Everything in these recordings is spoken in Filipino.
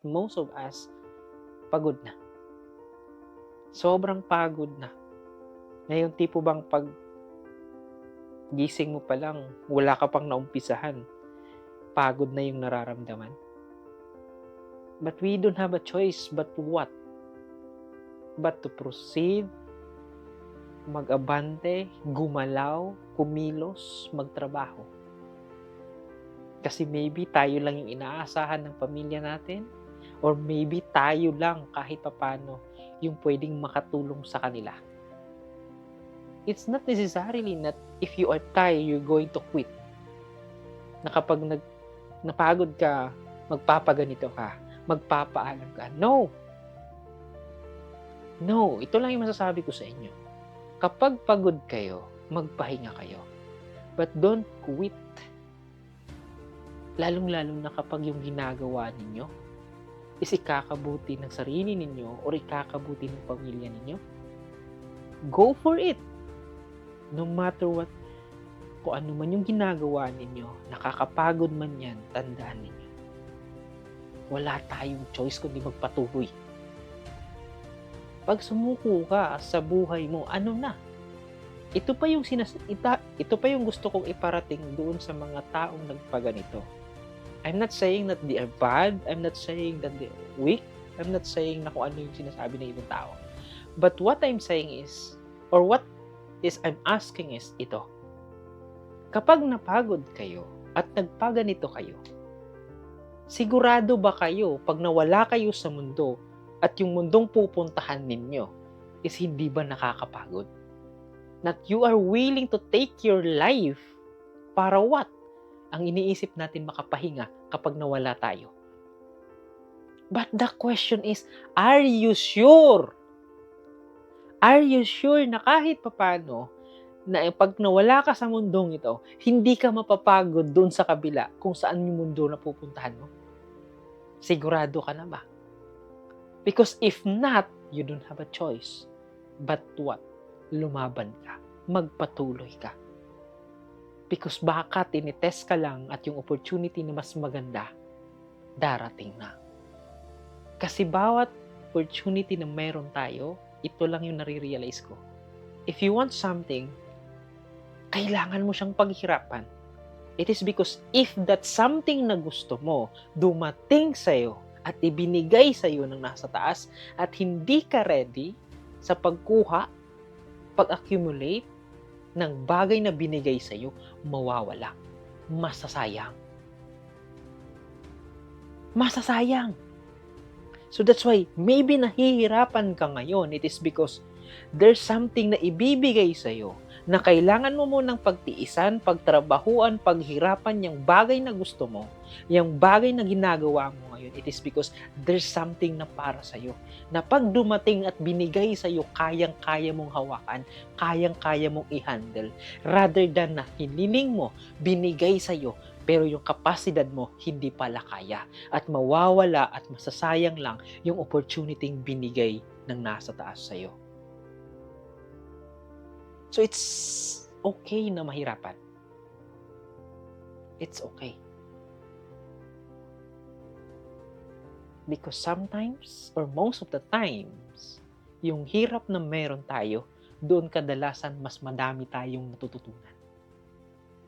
most of us, pagod na. Sobrang pagod na. Na yung tipo bang pag gising mo pa lang, wala ka pang naumpisahan, pagod na yung nararamdaman. But we don't have a choice but what? But to proceed, mag-abante, gumalaw, kumilos, magtrabaho. Kasi maybe tayo lang yung inaasahan ng pamilya natin, or maybe tayo lang kahit papano yung pwedeng makatulong sa kanila. It's not necessarily that if you are tired, you're going to quit. Na kapag napagod ka, magpapaganito ka, magpapaalam ka. No! No, ito lang yung masasabi ko sa inyo. Kapag pagod kayo, magpahinga kayo. But don't quit. Lalong-lalo na kapag yung ginagawa ninyo is ikakabuti ng sarili ninyo or ikakabuti ng pamilya ninyo. Go for it. No matter what, kung ano man yung ginagawa ninyo, nakakapagod man yan, tandaan ninyo. Wala tayong choice kundi magpatuloy. Pag sumuko ka sa buhay mo, ano na? Ito pa yung gusto kong iparating doon sa mga taong nagpaganito. I'm not saying that they are bad. I'm not saying that they are weak. I'm not saying na kung ano yung sinasabi ng ibang tao. But what I'm saying is, or what is I'm asking is ito. Kapag napagod kayo at nagpaganito kayo, sigurado ba kayo pag nawala kayo sa mundo at yung mundong pupuntahan ninyo is hindi ba nakakapagod? That you are willing to take your life para what? Ang iniisip natin makapahinga kapag nawala tayo. But the question is, are you sure? Are you sure na kahit papano, na pag nawala ka sa mundong ito, hindi ka mapapagod doon sa kabila kung saan yung mundo na pupuntahan mo? Sigurado ka na ba? Because if not, you don't have a choice. But what? Lumaban ka. Magpatuloy ka. Because baka tinitest ka lang at yung opportunity na mas maganda, darating na. Kasi bawat opportunity na meron tayo, ito lang yung nare-realize ko. If you want something, kailangan mo siyang paghirapan. It is because if that something na gusto mo, dumating sa'yo at ibinigay sa'yo ng nasa taas at hindi ka ready sa pagkuha, pag-accumulate ng bagay na binigay sa'yo, mawawala. Masasayang. Masasayang. So that's why, maybe nahihirapan ka ngayon. It is because there's something na ibibigay sa'yo na kailangan mo munang pagtiisan, pagtrabahuan, paghirapan yung bagay na gusto mo, yung bagay na ginagawa mo ngayon. It is because there's something na para sa'yo. Na pag dumating at binigay sa'yo, kayang-kaya mong hawakan, kayang-kaya mong i-handle. Rather than na hiniling mo, binigay sa'yo, pero yung kapasidad mo, hindi pala kaya. At mawawala at masasayang lang yung opportunity binigay ng nasa taas sa'yo. So it's okay na mahirapan. It's okay. Because sometimes, or most of the times, yung hirap na meron tayo, doon kadalasan mas madami tayong natututunan.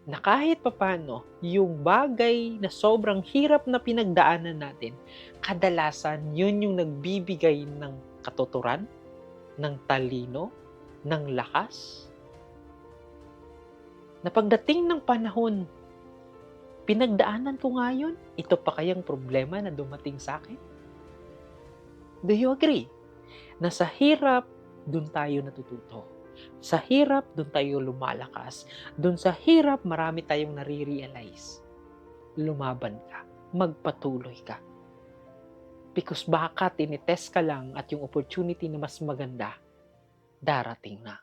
Na kahit papano, yung bagay na sobrang hirap na pinagdaanan natin, kadalasan yun yung nagbibigay ng katuturan, ng talino, ng lakas. Na pagdating ng panahon, pinagdaanan ko nga yun, ito pa kayang problema na dumating sa akin? Do you agree? Na sa hirap, dun tayo natututo. Sa hirap, dun tayo lumalakas. Dun sa hirap, marami tayong nare-realize. Lumaban ka. Magpatuloy ka. Because baka tinitest ka lang at yung opportunity na mas maganda, darating na.